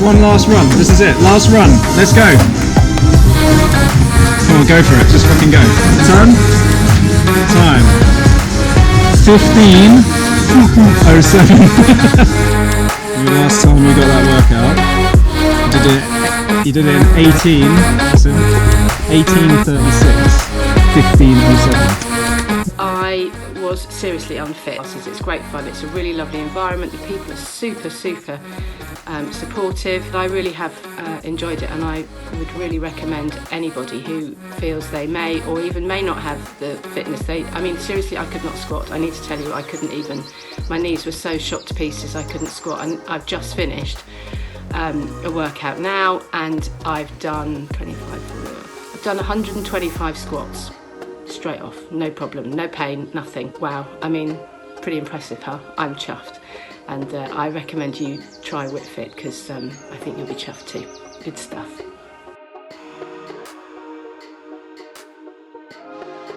one last run. This is it. Last run. Let's go. Come on, go for it. Just fucking go. Time. 15:07. The last time we got that workout, you did it in 18:36. 15:07. I was seriously unfit. It's great fun. It's a really lovely environment. The people are super supportive. I really have enjoyed it, and I would really recommend anybody who feels they may or even may not have the fitness. I mean, seriously, I could not squat. I need to tell you, I couldn't even. My knees were so shot to pieces I couldn't squat, and I've just finished a workout now, and I've done 125 squats straight off, no problem, no pain, nothing. Wow, I mean, pretty impressive, huh? I'm chuffed, and I recommend you try WITTFIT because I think you'll be chuffed too. Good stuff.